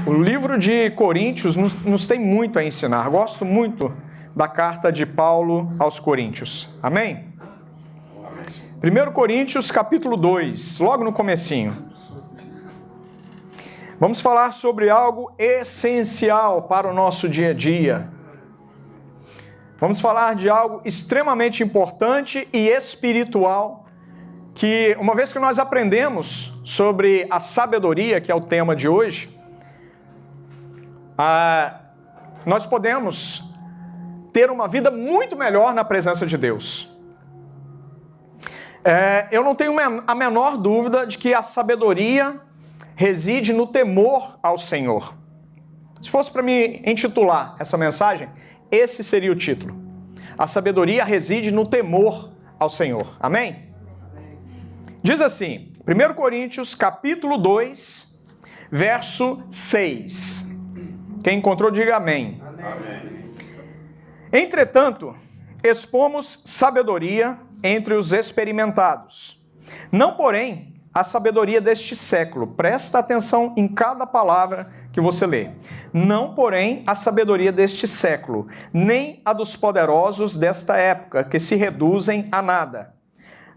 O livro de Coríntios nos tem muito a ensinar. Gosto muito da carta de Paulo aos Coríntios. Amém? 1 Coríntios, capítulo 2, logo no comecinho. Vamos falar sobre algo essencial para o nosso dia a dia. Vamos falar de algo extremamente importante e espiritual, que uma vez que nós aprendemos sobre a sabedoria, que é o tema de hoje, nós podemos ter uma vida muito melhor na presença de Deus. Eu não tenho a menor dúvida de que a sabedoria reside no temor ao Senhor. Se fosse para me intitular essa mensagem, esse seria o título. A sabedoria reside no temor ao Senhor. Amém? Diz assim, 1 Coríntios, capítulo 2, verso 6. Quem encontrou, diga amém. Amém. Entretanto, expomos sabedoria entre os experimentados. Não, porém, a sabedoria deste século. Presta atenção em cada palavra que você lê. Não, porém, a sabedoria deste século, nem a dos poderosos desta época, que se reduzem a nada.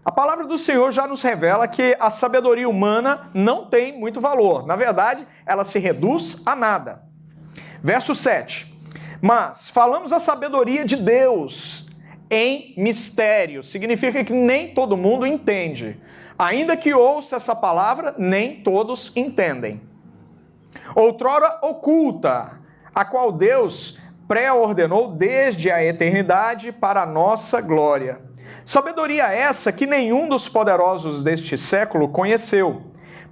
A palavra do Senhor já nos revela que a sabedoria humana não tem muito valor. Na verdade, ela se reduz a nada. Verso 7. Mas falamos a sabedoria de Deus em mistério. Significa que nem todo mundo entende. Ainda que ouça essa palavra, nem todos entendem. Outrora oculta, a qual Deus pré-ordenou desde a eternidade para a nossa glória. Sabedoria essa que nenhum dos poderosos deste século conheceu,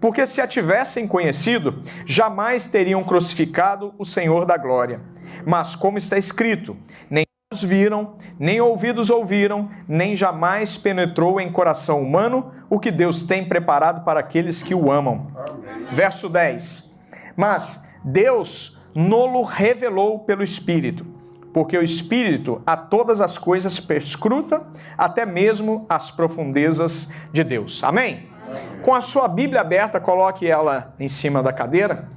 porque se a tivessem conhecido, jamais teriam crucificado o Senhor da glória. Mas como está escrito, nem olhos viram, nem ouvidos ouviram, nem jamais penetrou em coração humano o que Deus tem preparado para aqueles que o amam. Amém. Verso 10. Mas Deus no-lo revelou pelo Espírito, porque o Espírito a todas as coisas perscruta, até mesmo as profundezas de Deus. Amém? Amém. Com a sua Bíblia aberta, coloque ela em cima da cadeira,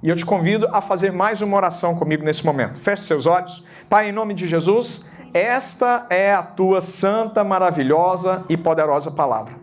e eu te convido a fazer mais uma oração comigo nesse momento. Feche seus olhos. Pai, em nome de Jesus, esta é a tua santa, maravilhosa e poderosa palavra.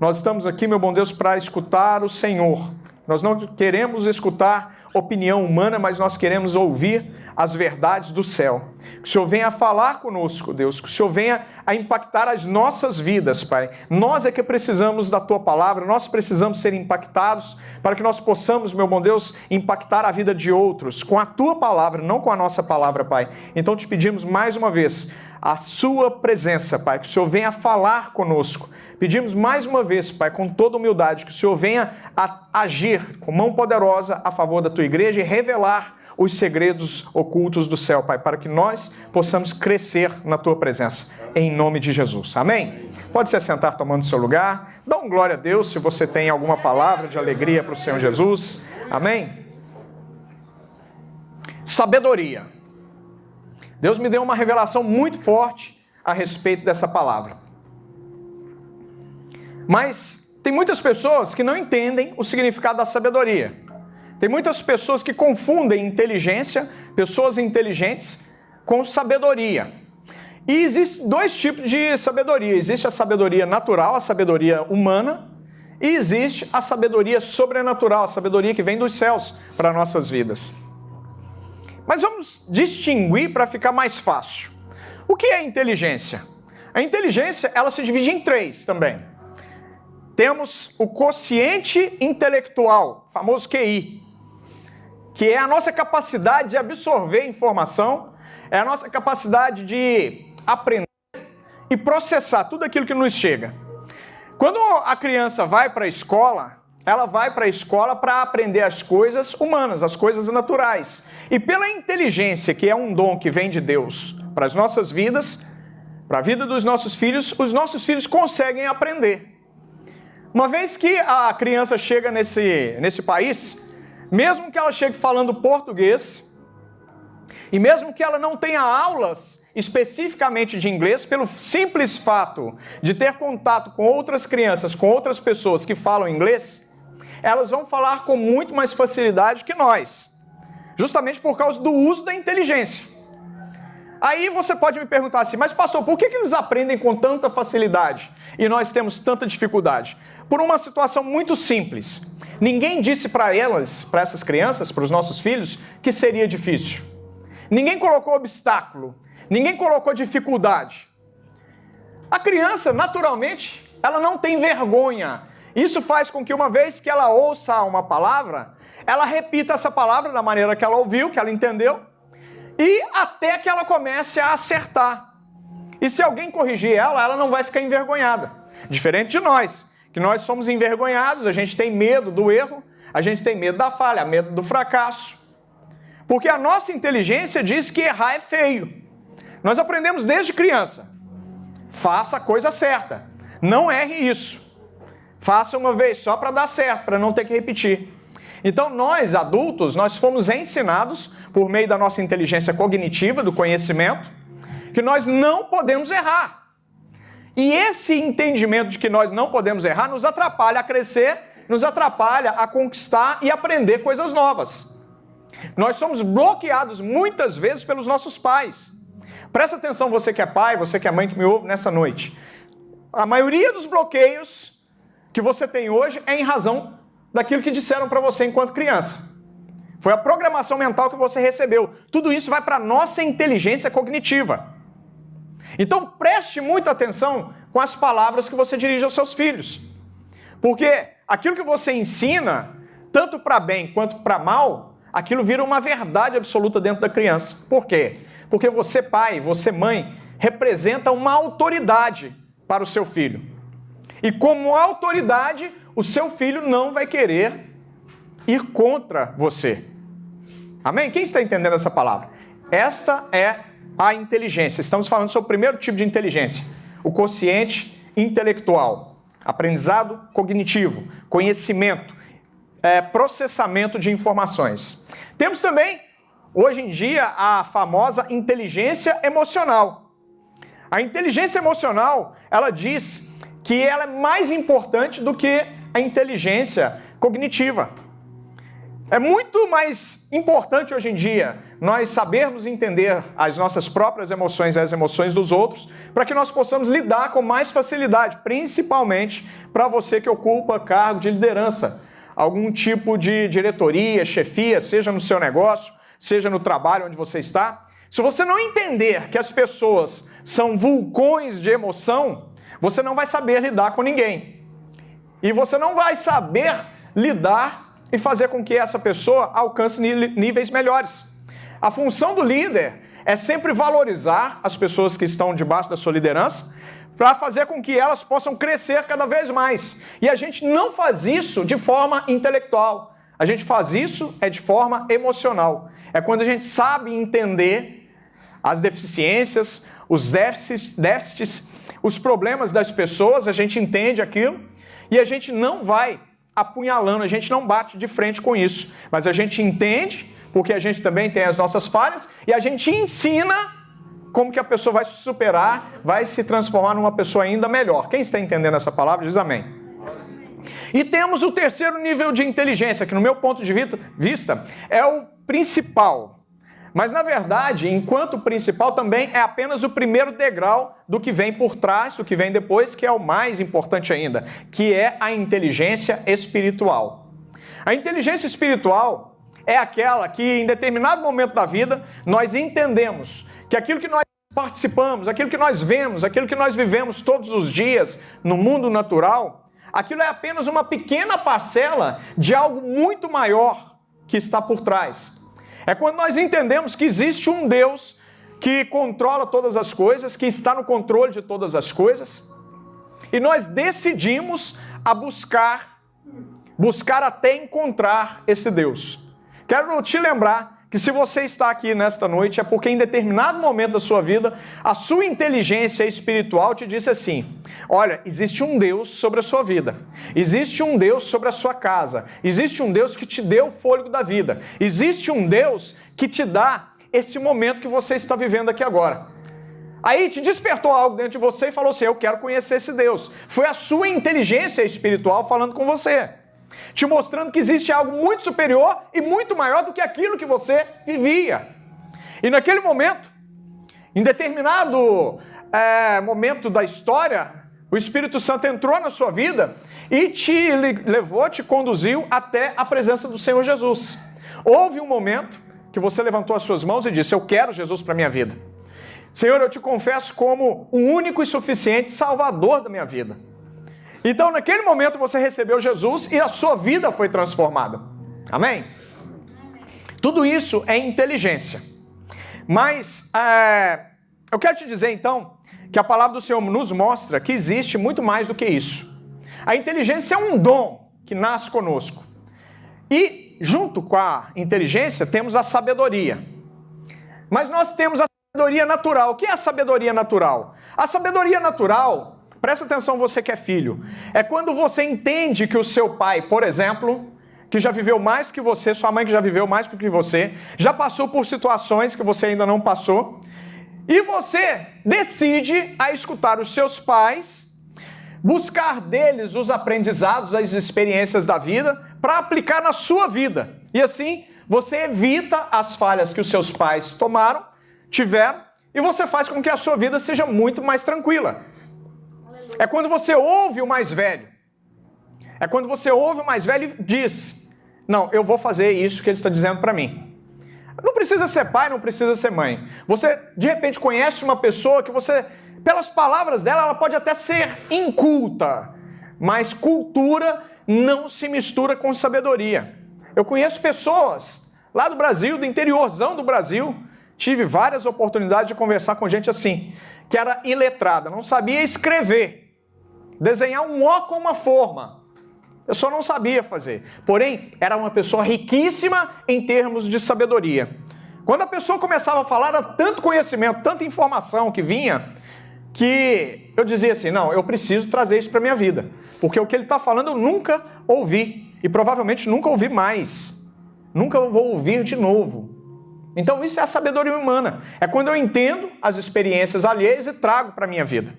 Nós estamos aqui, meu bom Deus, para escutar o Senhor. Nós não queremos escutar opinião humana, mas nós queremos ouvir as verdades do céu. Que o Senhor venha a falar conosco, Deus. Que o Senhor venha a impactar as nossas vidas, Pai. Nós é que precisamos da Tua palavra, nós precisamos ser impactados para que nós possamos, meu bom Deus, impactar a vida de outros com a Tua palavra, não com a nossa palavra, Pai. Então te pedimos mais uma vez a Sua presença, Pai. Que o Senhor venha a falar conosco. Pedimos mais uma vez, Pai, com toda humildade, que o Senhor venha a agir com mão poderosa a favor da Tua igreja e revelar os segredos ocultos do céu, Pai, para que nós possamos crescer na Tua presença, em nome de Jesus. Amém? Pode se assentar tomando seu lugar. Dá um glória a Deus se você tem alguma palavra de alegria para o Senhor Jesus. Amém? Sabedoria. Deus me deu uma revelação muito forte a respeito dessa palavra. Mas tem muitas pessoas que não entendem o significado da sabedoria. Tem muitas pessoas que confundem inteligência, pessoas inteligentes, com sabedoria. E existem dois tipos de sabedoria. Existe a sabedoria natural, a sabedoria humana, e existe a sabedoria sobrenatural, a sabedoria que vem dos céus para nossas vidas. Mas vamos distinguir para ficar mais fácil. O que é inteligência? A inteligência, ela se divide em três também. Temos o quociente intelectual, famoso QI, que é a nossa capacidade de absorver informação, é a nossa capacidade de aprender e processar tudo aquilo que nos chega. Quando a criança vai para a escola, ela vai para a escola para aprender as coisas humanas, as coisas naturais. E pela inteligência, que é um dom que vem de Deus para as nossas vidas, para a vida dos nossos filhos, os nossos filhos conseguem aprender. Uma vez que a criança chega nesse país, mesmo que ela chegue falando português, e mesmo que ela não tenha aulas especificamente de inglês, pelo simples fato de ter contato com outras crianças, com outras pessoas que falam inglês, elas vão falar com muito mais facilidade que nós. justamente por causa do uso da inteligência. Aí você pode me perguntar assim, mas pastor, por que eles aprendem com tanta facilidade e nós temos tanta dificuldade? Por uma situação muito simples. Ninguém disse para elas, para essas crianças, para os nossos filhos, que seria difícil. Ninguém colocou obstáculo, ninguém colocou dificuldade. A criança, naturalmente, ela não tem vergonha. Isso faz com que uma vez que ela ouça uma palavra, ela repita essa palavra da maneira que ela ouviu, que ela entendeu, e até que ela comece a acertar. E se alguém corrigir ela, ela não vai ficar envergonhada. Diferente de nós, que nós somos envergonhados, a gente tem medo do erro, a gente tem medo da falha, medo do fracasso. Porque a nossa inteligência diz que errar é feio. Nós aprendemos desde criança. Faça a coisa certa. Não erre isso. Faça uma vez só para dar certo, para não ter que repetir. Então nós, adultos, nós fomos ensinados, por meio da nossa inteligência cognitiva, do conhecimento, que nós não podemos errar. E esse entendimento de que nós não podemos errar nos atrapalha a crescer, nos atrapalha a conquistar e aprender coisas novas. Nós somos bloqueados muitas vezes pelos nossos pais. Presta atenção, você que é pai, você que é mãe que me ouve nessa noite. A maioria dos bloqueios que você tem hoje é em razão daquilo que disseram para você enquanto criança. Foi a programação mental que você recebeu. Tudo isso vai para a nossa inteligência cognitiva. Então preste muita atenção com as palavras que você dirige aos seus filhos. Porque aquilo que você ensina, tanto para bem quanto para mal, aquilo vira uma verdade absoluta dentro da criança. Por quê? Porque você, pai, você, mãe, representa uma autoridade para o seu filho. E como autoridade, o seu filho não vai querer ir contra você. Amém? Quem está entendendo essa palavra? Esta é a inteligência. Estamos falando sobre o primeiro tipo de inteligência, o quociente intelectual, aprendizado cognitivo, conhecimento, processamento de informações. Temos também, hoje em dia, a famosa inteligência emocional. A inteligência emocional, ela diz que ela é mais importante do que a inteligência cognitiva. É muito mais importante hoje em dia nós sabermos entender as nossas próprias emoções e as emoções dos outros, para que nós possamos lidar com mais facilidade, principalmente para você que ocupa cargo de liderança, algum tipo de diretoria, chefia, seja no seu negócio, seja no trabalho onde você está. Se você não entender que as pessoas são vulcões de emoção, você não vai saber lidar com ninguém. E você não vai saber lidar e fazer com que essa pessoa alcance níveis melhores. A função do líder é sempre valorizar as pessoas que estão debaixo da sua liderança para fazer com que elas possam crescer cada vez mais. E a gente não faz isso de forma intelectual. A gente faz isso de forma emocional. É quando a gente sabe entender as deficiências, os déficits, os problemas das pessoas, a gente entende aquilo e a gente não vai apunhalando, a gente não bate de frente com isso, mas a gente entende, porque a gente também tem as nossas falhas, e a gente ensina como que a pessoa vai se superar, vai se transformar numa pessoa ainda melhor. Quem está entendendo essa palavra, diz amém. E temos o terceiro nível de inteligência, que no meu ponto de vista é o principal. Mas, na verdade, enquanto principal, também é apenas o primeiro degrau do que vem por trás, do que vem depois, que é o mais importante ainda, que é a inteligência espiritual. A inteligência espiritual é aquela que, em determinado momento da vida, nós entendemos que aquilo que nós participamos, aquilo que nós vemos, aquilo que nós vivemos todos os dias no mundo natural, aquilo é apenas uma pequena parcela de algo muito maior que está por trás. É quando nós entendemos que existe um Deus que controla todas as coisas, que está no controle de todas as coisas, e nós decidimos a buscar até encontrar esse Deus. Quero te lembrar que se você está aqui nesta noite é porque em determinado momento da sua vida, a sua inteligência espiritual te disse assim: olha, existe um Deus sobre a sua vida, existe um Deus sobre a sua casa, existe um Deus que te deu o fôlego da vida, existe um Deus que te dá esse momento que você está vivendo aqui agora. Aí te despertou algo dentro de você e falou assim: eu quero conhecer esse Deus. Foi a sua inteligência espiritual falando com você. te mostrando que existe algo muito superior e muito maior do que aquilo que você vivia. E naquele momento, em determinado momento da história, o Espírito Santo entrou na sua vida e te levou, te conduziu até a presença do Senhor Jesus. Houve um momento que você levantou as suas mãos e disse: eu quero Jesus para a minha vida. Senhor, eu te confesso como o único e suficiente Salvador da minha vida. Então, naquele momento, você recebeu Jesus e a sua vida foi transformada. Amém? Tudo isso é inteligência. Mas, eu quero te dizer, então, que a palavra do Senhor nos mostra que existe muito mais do que isso. A inteligência é um dom que nasce conosco. E, junto com a inteligência, temos a sabedoria. Mas nós temos a sabedoria natural. O que é a sabedoria natural? A sabedoria natural... Presta atenção, você que é filho. É quando você entende que o seu pai, por exemplo, que já viveu mais que você, sua mãe que já viveu mais que você, já passou por situações que você ainda não passou, e você decide a escutar os seus pais, buscar deles os aprendizados, as experiências da vida, para aplicar na sua vida. E assim, você evita as falhas que os seus pais tiveram, e você faz com que a sua vida seja muito mais tranquila. É quando você ouve o mais velho. É quando você ouve o mais velho e diz: não, eu vou fazer isso que ele está dizendo para mim. Não precisa ser pai, não precisa ser mãe. Você, de repente, conhece uma pessoa que você, pelas palavras dela, ela pode até ser inculta, mas cultura não se mistura com sabedoria. Eu conheço pessoas lá do Brasil, do interiorzão do Brasil, tive várias oportunidades de conversar com gente assim, que era iletrada, não sabia escrever, desenhar um O com uma forma. Eu só não sabia fazer. Porém, era uma pessoa riquíssima em termos de sabedoria. Quando a pessoa começava a falar, era tanto conhecimento, tanta informação que vinha, que eu dizia assim: não, eu preciso trazer isso para a minha vida. Porque o que ele está falando eu nunca ouvi. E provavelmente nunca ouvi mais. Nunca vou ouvir de novo. Então isso é a sabedoria humana. É quando eu entendo as experiências alheias e trago para a minha vida.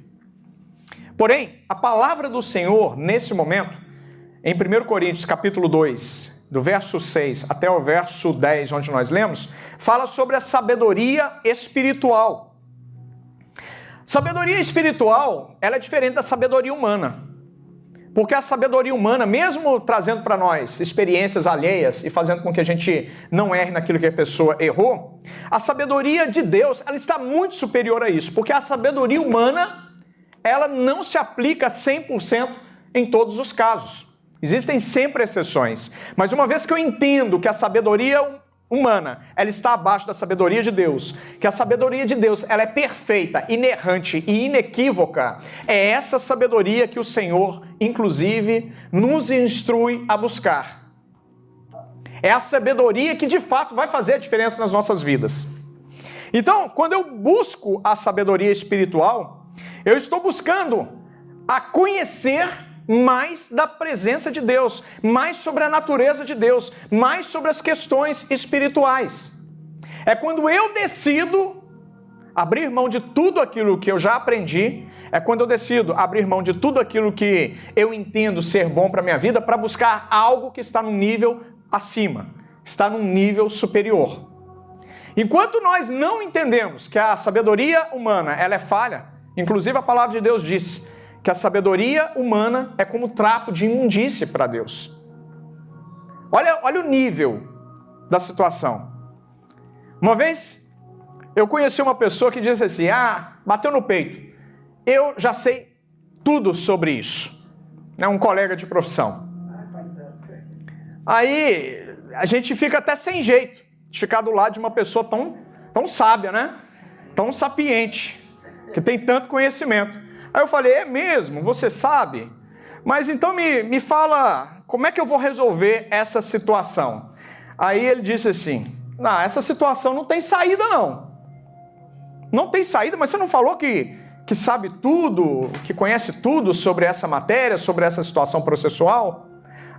Porém, a palavra do Senhor, nesse momento, em 1 Coríntios capítulo 2, do verso 6 até o verso 10, onde nós lemos, fala sobre a sabedoria espiritual. Sabedoria espiritual, ela é diferente da sabedoria humana. Porque a sabedoria humana, mesmo trazendo para nós experiências alheias e fazendo com que a gente não erre naquilo que a pessoa errou, a sabedoria de Deus, ela está muito superior a isso. Porque a sabedoria humana, ela não se aplica 100% em todos os casos. Existem sempre exceções. Mas uma vez que eu entendo que a sabedoria humana, ela está abaixo da sabedoria de Deus, que a sabedoria de Deus, ela é perfeita, inerrante e inequívoca, é essa sabedoria que o Senhor, inclusive, nos instrui a buscar. É a sabedoria que, de fato, vai fazer a diferença nas nossas vidas. Então, quando eu busco a sabedoria espiritual, eu estou buscando a conhecer mais da presença de Deus, mais sobre a natureza de Deus, mais sobre as questões espirituais. É quando eu decido abrir mão de tudo aquilo que eu já aprendi, é quando eu decido abrir mão de tudo aquilo que eu entendo ser bom para a minha vida, para buscar algo que está num nível acima, está num nível superior. Enquanto nós não entendemos que a sabedoria humana ela é falha, inclusive a palavra de Deus diz que a sabedoria humana é como trapo de imundície para Deus. Olha o nível da situação. Uma vez, eu conheci uma pessoa que disse assim: bateu no peito, eu já sei tudo sobre isso. É um colega de profissão. Aí, a gente fica até sem jeito de ficar do lado de uma pessoa tão sábia, né? Tão sapiente, que tem tanto conhecimento. Aí eu falei: é mesmo? Você sabe? Mas então me fala, como é que eu vou resolver essa situação? Aí ele disse assim: não, essa situação não tem saída não. Não tem saída, mas você não falou que sabe tudo, que conhece tudo sobre essa matéria, sobre essa situação processual?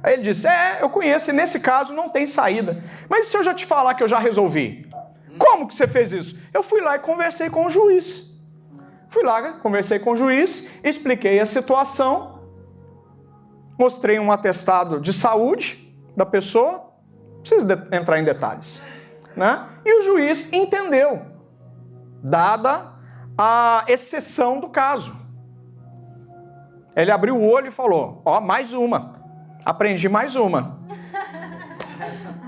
Aí ele disse: eu conheço e nesse caso não tem saída. Mas se eu já te falar que eu já resolvi? Como que você fez isso? Eu fui lá e conversei com o juiz. Fui lá, conversei com o juiz, expliquei a situação mostrei um atestado de saúde da pessoa, não preciso entrar em detalhes, né? E o juiz entendeu, dada a exceção do caso. Ele abriu o olho e falou, ó, mais uma, aprendi mais uma.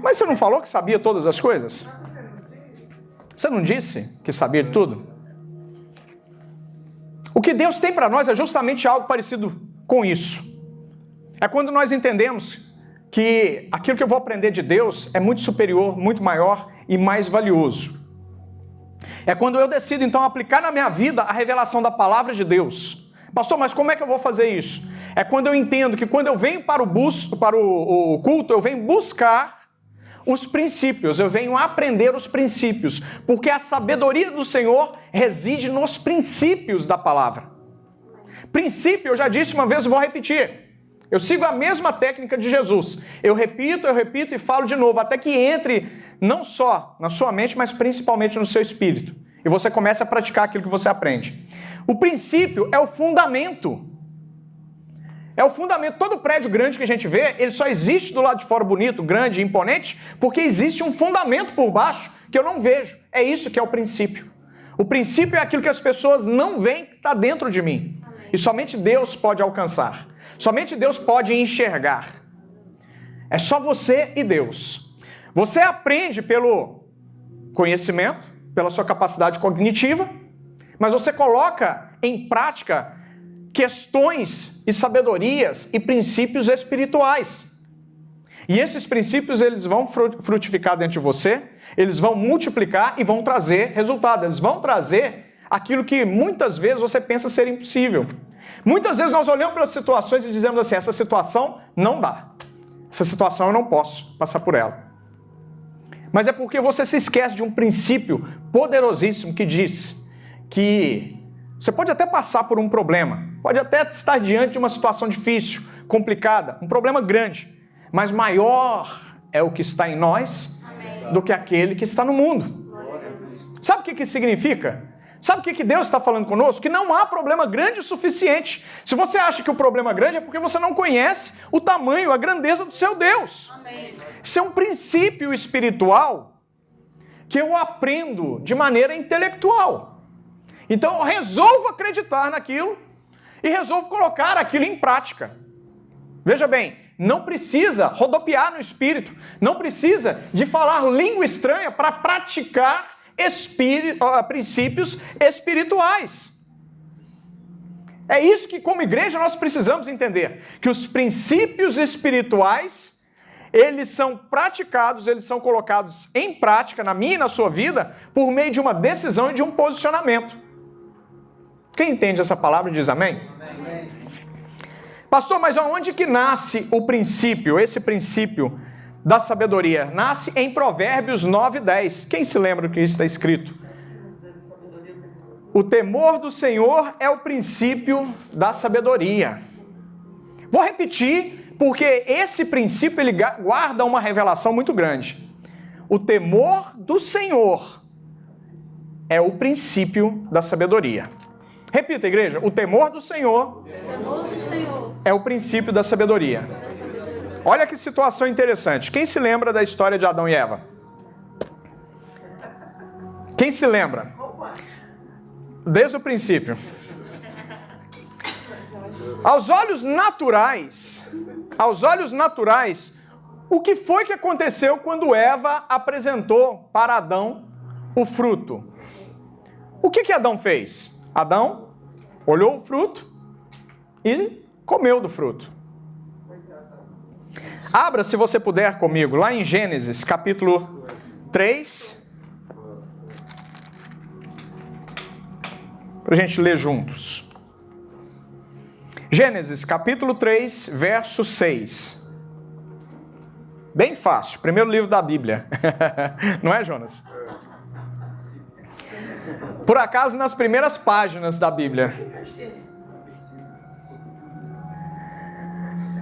Mas você não falou que sabia todas as coisas? Você não disse que sabia de tudo? O que Deus tem para nós é justamente algo parecido com isso. É quando nós entendemos que aquilo que eu vou aprender de Deus é muito superior, muito maior e mais valioso. É quando eu decido, então, aplicar na minha vida a revelação da palavra de Deus. Pastor, mas como é que eu vou fazer isso? É quando eu entendo que quando eu venho para o culto, eu venho buscar os princípios, eu venho aprender os princípios, porque a sabedoria do Senhor reside nos princípios da palavra. Princípio, eu já disse uma vez, vou repetir. Eu sigo a mesma técnica de Jesus. Eu repito e falo de novo, até que entre não só na sua mente, mas principalmente no seu espírito. E você começa a praticar aquilo que você aprende. O princípio é o fundamento. É o fundamento. Todo prédio grande que a gente vê, ele só existe do lado de fora bonito, grande, imponente, porque existe um fundamento por baixo que eu não vejo. É isso que é o princípio. O princípio é aquilo que as pessoas não veem que está dentro de mim. E somente Deus pode alcançar. Somente Deus pode enxergar. É só você e Deus. Você aprende pelo conhecimento, pela sua capacidade cognitiva, mas você coloca em prática questões e sabedorias e princípios espirituais. E esses princípios, eles vão frutificar dentro de você, eles vão multiplicar e vão trazer resultado. Eles vão trazer aquilo que muitas vezes você pensa ser impossível. Muitas vezes nós olhamos para as situações e dizemos assim, essa situação não dá. Essa situação eu não posso passar por ela. Mas é porque você se esquece de um princípio poderosíssimo que diz que você pode até passar por um problema, pode até estar diante de uma situação difícil, complicada, um problema grande, mas maior é o que está em nós do que aquele que está no mundo. Sabe o que isso significa? Sabe o que Deus está falando conosco? Que não há problema grande o suficiente. Se você acha que o problema é grande, é porque você não conhece o tamanho, a grandeza do seu Deus. Amém. Isso é um princípio espiritual que eu aprendo de maneira intelectual. Então eu resolvo acreditar naquilo e resolvo colocar aquilo em prática. Veja bem, não precisa rodopiar no espírito, não precisa de falar língua estranha para praticar princípios espirituais. É isso que, como igreja, nós precisamos entender, que os princípios espirituais, eles são praticados, eles são colocados em prática na minha e na sua vida por meio de uma decisão e de um posicionamento. Quem entende essa palavra diz amém? Amém. Pastor, mas aonde que nasce o princípio, esse princípio da sabedoria? Nasce em Provérbios 9:10. Quem se lembra do que isso está escrito? O temor do Senhor é o princípio da sabedoria. Vou repetir, porque esse princípio ele guarda uma revelação muito grande. O temor do Senhor é o princípio da sabedoria. Repita, igreja. O temor do Senhor é o princípio da sabedoria. Olha que situação interessante. Quem se lembra da história de Adão e Eva? Quem se lembra? Desde o princípio. Aos olhos naturais, o que foi que aconteceu quando Eva apresentou para Adão o fruto? O que Adão fez? Adão olhou o fruto e comeu do fruto. Abra, se você puder, comigo, lá em Gênesis, capítulo 3. Para a gente ler juntos. Gênesis, capítulo 3, verso 6. Bem fácil, primeiro livro da Bíblia. Não é, Jonas? Por acaso, nas primeiras páginas da Bíblia.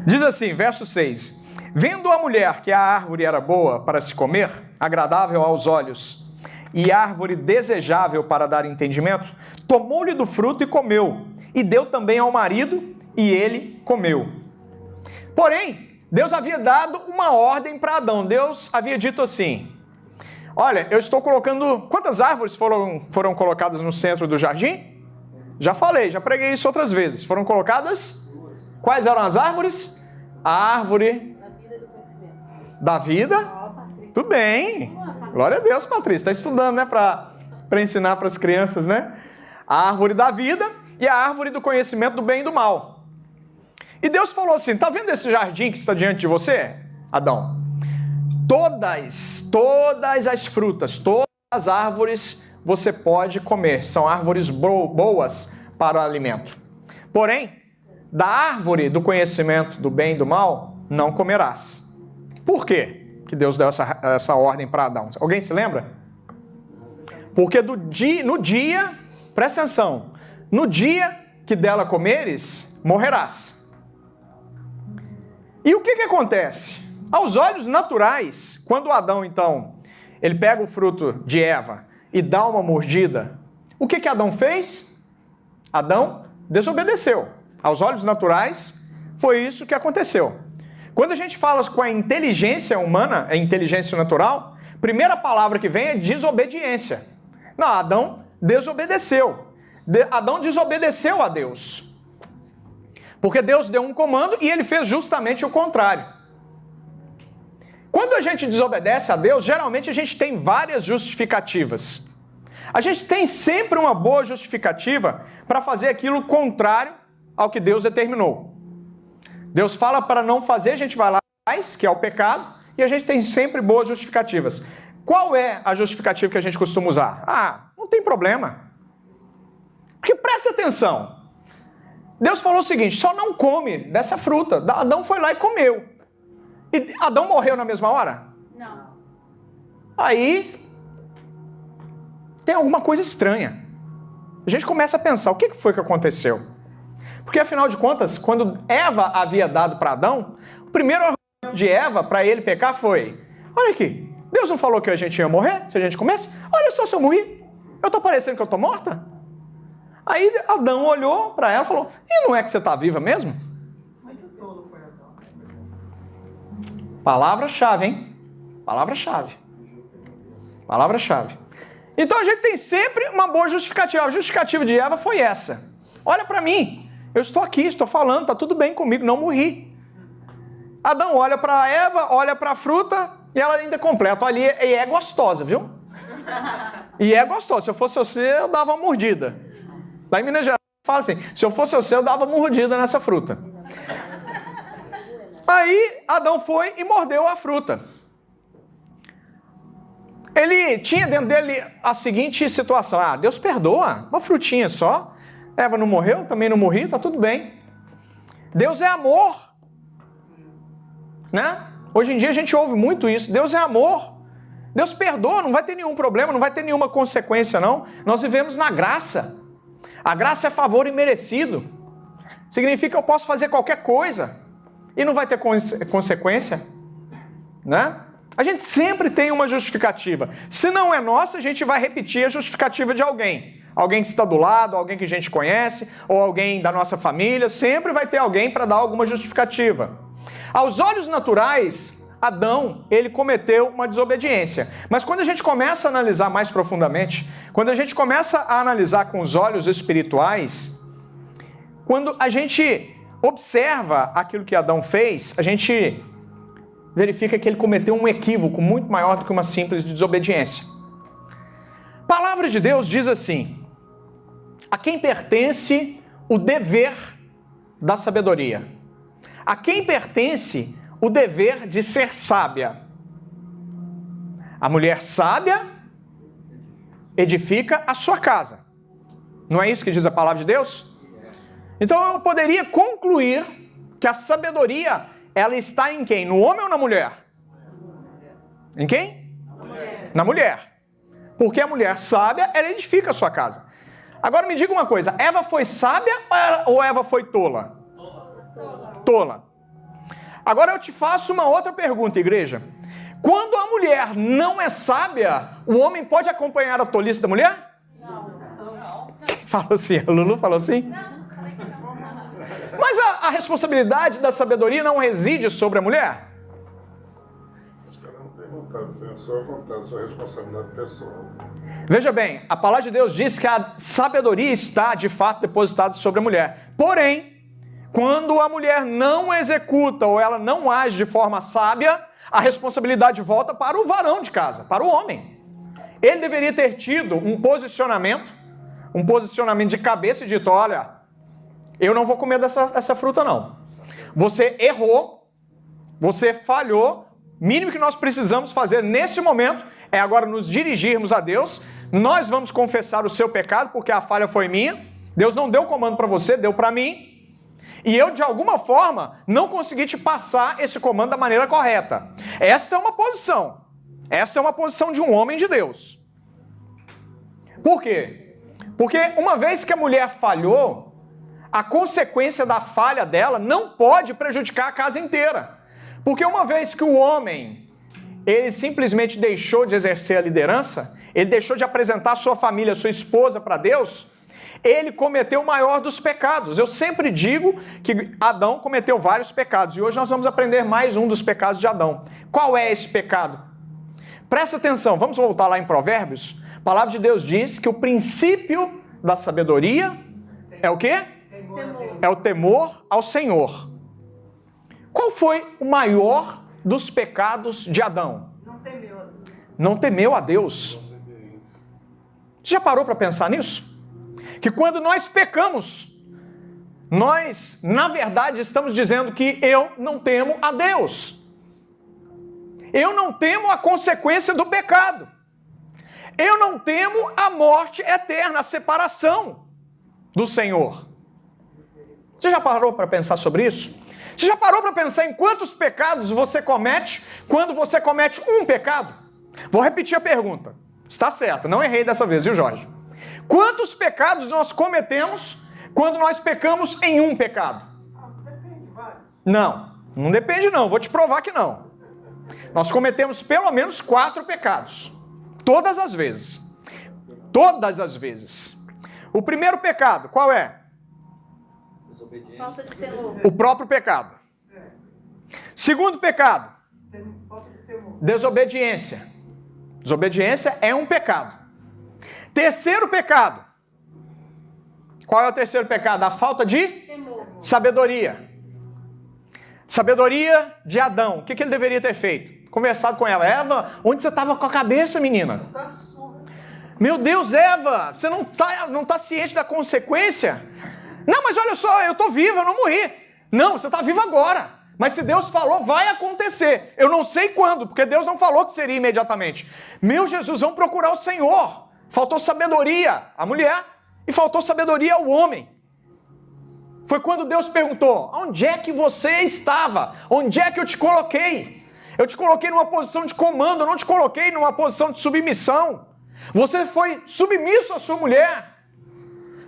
Diz assim, verso 6. Vendo a mulher que a árvore era boa para se comer, agradável aos olhos, e árvore desejável para dar entendimento, tomou-lhe do fruto e comeu, e deu também ao marido, e ele comeu. Porém, Deus havia dado uma ordem para Adão. Deus havia dito assim: olha, eu estou colocando... Quantas árvores foram colocadas no centro do jardim? Já falei, já preguei isso outras vezes. Foram colocadas? Quais eram as árvores? A árvore da vida. Tudo bem. Glória a Deus, Patrícia. Está estudando, né? Para ensinar para as crianças, né? A árvore da vida e a árvore do conhecimento do bem e do mal. E Deus falou assim: tá vendo esse jardim que está diante de você, Adão? Todas as frutas, todas as árvores você pode comer. São árvores boas para o alimento. Porém, da árvore do conhecimento do bem e do mal, não comerás. Por quê que Deus deu essa ordem para Adão? Alguém se lembra? Porque no dia, presta atenção, no dia que dela comeres, morrerás. E o que acontece? Aos olhos naturais, quando Adão, então, ele pega o fruto de Eva e dá uma mordida, o que Adão fez? Adão desobedeceu. Aos olhos naturais, foi isso que aconteceu. Quando a gente fala com a inteligência humana, a inteligência natural, a primeira palavra que vem é desobediência. Não, Adão desobedeceu. Adão desobedeceu a Deus. Porque Deus deu um comando e ele fez justamente o contrário. Quando a gente desobedece a Deus, geralmente a gente tem várias justificativas. A gente tem sempre uma boa justificativa para fazer aquilo contrário ao que Deus determinou. Deus fala para não fazer, a gente vai lá e faz, que é o pecado, e a gente tem sempre boas justificativas. Qual é a justificativa que a gente costuma usar? Ah, não tem problema. Porque presta atenção. Deus falou o seguinte: só não come dessa fruta. Adão foi lá e comeu. E Adão morreu na mesma hora? Não. Aí tem alguma coisa estranha. A gente começa a pensar, o que foi que aconteceu? Porque afinal de contas, quando Eva havia dado para Adão, o primeiro argumento de Eva para ele pecar foi: olha aqui, Deus não falou que a gente ia morrer se a gente comesse? Olha só se eu morri. Eu estou parecendo que eu estou morta? Aí Adão olhou para ela e falou: e não é que você está viva mesmo? Palavra-chave, hein? Palavra-chave. Palavra-chave. Então a gente tem sempre uma boa justificativa. A justificativa de Eva foi essa: olha para mim, eu estou aqui, estou falando, está tudo bem comigo, não morri. Adão olha para Eva, olha para a fruta e ela ainda completa: olha, e é gostosa, viu? E é gostosa. Se eu fosse você, eu dava uma mordida. Lá em Minas Gerais, fala assim: se eu fosse você, eu dava mordida nessa fruta. Aí, Adão foi e mordeu a fruta. Ele tinha dentro dele a seguinte situação: ah, Deus perdoa, uma frutinha só. Eva não morreu, também não morri, tá tudo bem. Deus é amor. Né? Hoje em dia a gente ouve muito isso: Deus é amor. Deus perdoa, não vai ter nenhum problema, não vai ter nenhuma consequência, não. Nós vivemos na graça. A graça é favor imerecido. Significa que eu posso fazer qualquer coisa e não vai ter consequência, né? A gente sempre tem uma justificativa. Se não é nossa, a gente vai repetir a justificativa de alguém. Alguém que está do lado, alguém que a gente conhece, ou alguém da nossa família. Sempre vai ter alguém para dar alguma justificativa. Aos olhos naturais, Adão, ele cometeu uma desobediência. Mas quando a gente começa a analisar mais profundamente, quando a gente começa a analisar com os olhos espirituais, quando a gente observa aquilo que Adão fez, a gente verifica que ele cometeu um equívoco muito maior do que uma simples desobediência. A palavra de Deus diz assim: a quem pertence o dever da sabedoria? A quem pertence o dever de ser sábia? A mulher sábia edifica a sua casa. Não é isso que diz a palavra de Deus? Então eu poderia concluir que a sabedoria, ela está em quem? No homem ou na mulher? Em quem? Na mulher. Porque a mulher sábia, ela edifica a sua casa. Agora me diga uma coisa: Eva foi sábia ou Eva foi tola? Tola. Agora eu te faço uma outra pergunta, igreja. Quando a mulher não é sábia, o homem pode acompanhar a tolice da mulher? Não. Falou assim, a Lulu falou assim? Não, falei que não. Mas a responsabilidade da sabedoria não reside sobre a mulher? Acho que ela não tem vontade, é a sua vontade, a sua responsabilidade pessoal. Veja bem, a palavra de Deus diz que a sabedoria está, de fato, depositada sobre a mulher. Porém, quando a mulher não executa ou ela não age de forma sábia, a responsabilidade volta para o varão de casa, para o homem. Ele deveria ter tido um posicionamento de cabeça e dito, olha, eu não vou comer dessa fruta não. Você errou, você falhou, o mínimo que nós precisamos fazer nesse momento é agora nos dirigirmos a Deus, nós vamos confessar o seu pecado, porque a falha foi minha, Deus não deu comando para você, deu para mim, e eu, de alguma forma, não consegui te passar esse comando da maneira correta. Esta é uma posição de um homem de Deus. Por quê? Porque uma vez que a mulher falhou, a consequência da falha dela não pode prejudicar a casa inteira. Porque uma vez que o homem, ele simplesmente deixou de exercer a liderança, ele deixou de apresentar sua família, sua esposa para Deus, ele cometeu o maior dos pecados. Eu sempre digo que Adão cometeu vários pecados, e hoje nós vamos aprender mais um dos pecados de Adão. Qual é esse pecado? Presta atenção, vamos voltar lá em Provérbios. A palavra de Deus diz que o princípio da sabedoria é o quê? Temor. É o temor ao Senhor. Qual foi o maior dos pecados de Adão? Não temeu a Deus. Você já parou para pensar nisso? Que quando nós pecamos, nós, na verdade, estamos dizendo que eu não temo a Deus. Eu não temo a consequência do pecado. Eu não temo a morte eterna, a separação do Senhor. Você já parou para pensar sobre isso? Você já parou para pensar em quantos pecados você comete quando você comete um pecado? Vou repetir a pergunta. Está certo, não errei dessa vez, viu, Jorge? Quantos pecados nós cometemos quando nós pecamos em um pecado? Não depende não, vou te provar que não. Nós cometemos pelo menos 4 pecados. Todas as vezes. Todas as vezes. O primeiro pecado, qual é? Falta de temor. O próprio pecado. Segundo pecado, desobediência. Desobediência é um pecado. Terceiro pecado. Qual é o terceiro pecado? A falta de Temor. sabedoria. Sabedoria de Adão. O que ele deveria ter feito? Conversado com ela. Eva, onde você estava com a cabeça, menina? Meu Deus, Eva, você não tá ciente da consequência? Não, mas olha só, eu estou viva, eu não morri. Não, você está viva agora. Mas se Deus falou, vai acontecer. Eu não sei quando, porque Deus não falou que seria imediatamente. Meu Jesus, vamos procurar o Senhor. Faltou sabedoria à mulher e faltou sabedoria ao homem. Foi quando Deus perguntou, onde é que você estava? Onde é que eu te coloquei? Eu te coloquei numa posição de comando, eu não te coloquei numa posição de submissão. Você foi submisso à sua mulher.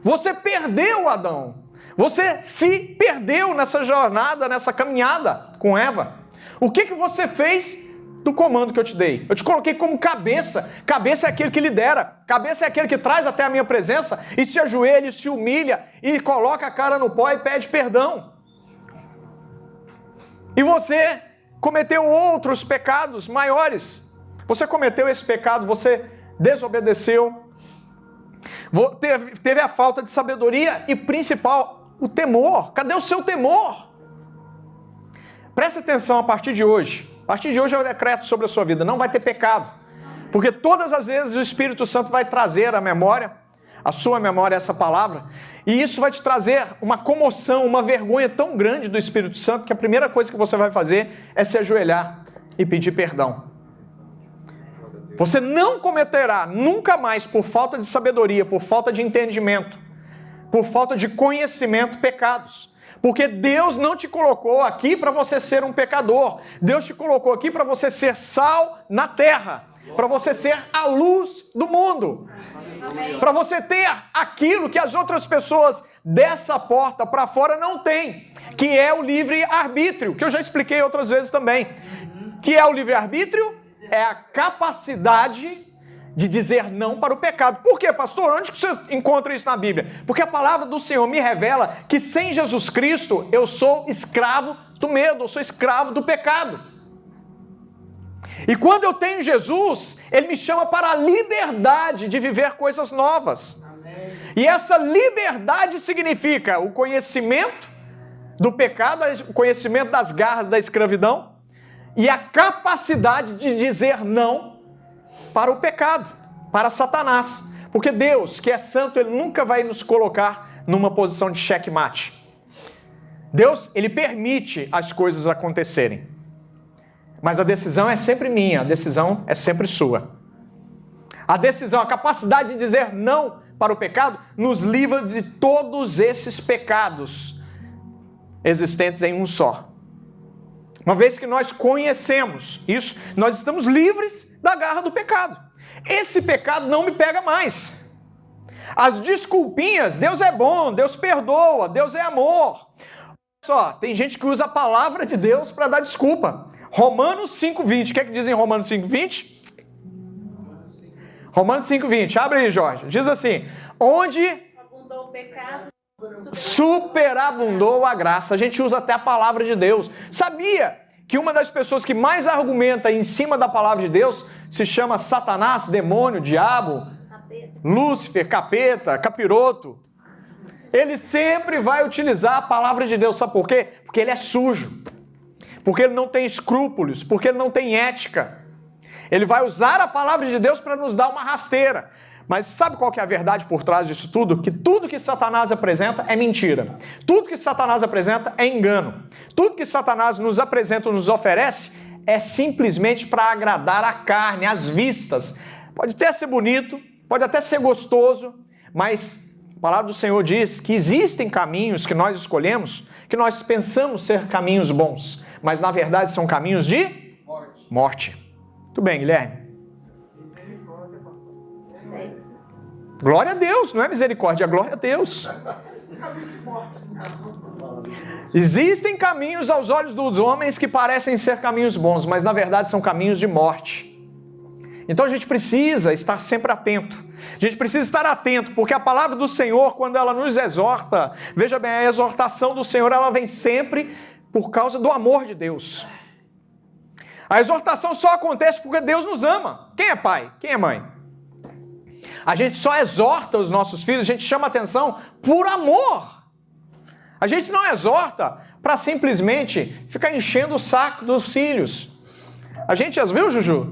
Você perdeu Adão. Você se perdeu nessa jornada, nessa caminhada com Eva. O que você fez do comando que eu te dei? Eu te coloquei como cabeça. Cabeça é aquele que lidera. Cabeça é aquele que traz até a minha presença e se ajoelha, e se humilha e coloca a cara no pó e pede perdão. E você cometeu outros pecados maiores. Você cometeu esse pecado, você desobedeceu, teve a falta de sabedoria e, principal, o temor. Cadê o seu temor? Preste atenção a partir de hoje. A partir de hoje eu decreto sobre a sua vida, não vai ter pecado. Porque todas as vezes o Espírito Santo vai trazer à memória, a sua memória, essa palavra, e isso vai te trazer uma comoção, uma vergonha tão grande do Espírito Santo que a primeira coisa que você vai fazer é se ajoelhar e pedir perdão. Você não cometerá nunca mais, por falta de sabedoria, por falta de entendimento, por falta de conhecimento, pecados. Porque Deus não te colocou aqui para você ser um pecador. Deus te colocou aqui para você ser sal na terra, para você ser a luz do mundo, para você ter aquilo que as outras pessoas dessa porta para fora não têm, que é o livre-arbítrio, que eu já expliquei outras vezes também. Que é o livre-arbítrio? É a capacidade de dizer não para o pecado. Por quê, pastor? Onde que você encontra isso na Bíblia? Porque a palavra do Senhor me revela que sem Jesus Cristo eu sou escravo do medo, eu sou escravo do pecado. E quando eu tenho Jesus, Ele me chama para a liberdade de viver coisas novas. Amém. E essa liberdade significa o conhecimento do pecado, o conhecimento das garras da escravidão e a capacidade de dizer não para o pecado, para Satanás. Porque Deus, que é santo, Ele nunca vai nos colocar numa posição de xeque-mate. Deus, Ele permite as coisas acontecerem. Mas a decisão é sempre minha, a decisão é sempre sua. A decisão, a capacidade de dizer não para o pecado, nos livra de todos esses pecados existentes em um só. Uma vez que nós conhecemos isso, nós estamos livres da garra do pecado. Esse pecado não me pega mais. As desculpinhas, Deus é bom, Deus perdoa, Deus é amor. Olha só, tem gente que usa a palavra de Deus para dar desculpa. Romanos 5,20. O que é que diz em Romanos 5,20? Romanos 5,20. Abre aí, Jorge. Diz assim: onde abundou o pecado, superabundou a graça. A gente usa até a palavra de Deus. Sabia que uma das pessoas que mais argumenta em cima da palavra de Deus se chama Satanás, demônio, diabo, capeta, Lúcifer, capeta, capiroto? Ele sempre vai utilizar a palavra de Deus. Sabe por quê? Porque ele é sujo. Porque ele não tem escrúpulos, porque ele não tem ética. Ele vai usar a palavra de Deus para nos dar uma rasteira. Mas sabe qual que é a verdade por trás disso tudo? Que tudo que Satanás apresenta é mentira. Tudo que Satanás apresenta é engano. Tudo que Satanás nos apresenta, nos oferece, é simplesmente para agradar a carne, as vistas. Pode até ser bonito, pode até ser gostoso, mas a palavra do Senhor diz que existem caminhos que nós escolhemos, que nós pensamos ser caminhos bons, mas na verdade são caminhos de morte. Muito bem, Guilherme. Glória a Deus, não é misericórdia, é glória a Deus. Existem caminhos aos olhos dos homens que parecem ser caminhos bons, mas na verdade são caminhos de morte. Então a gente precisa estar sempre atento. A gente precisa estar atento, porque a palavra do Senhor, quando ela nos exorta, veja bem, a exortação do Senhor, ela vem sempre por causa do amor de Deus. A exortação só acontece porque Deus nos ama. Quem é pai? Quem é mãe? A gente só exorta os nossos filhos, a gente chama atenção por amor. A gente não exorta para simplesmente ficar enchendo o saco dos filhos. A gente as viu, Juju?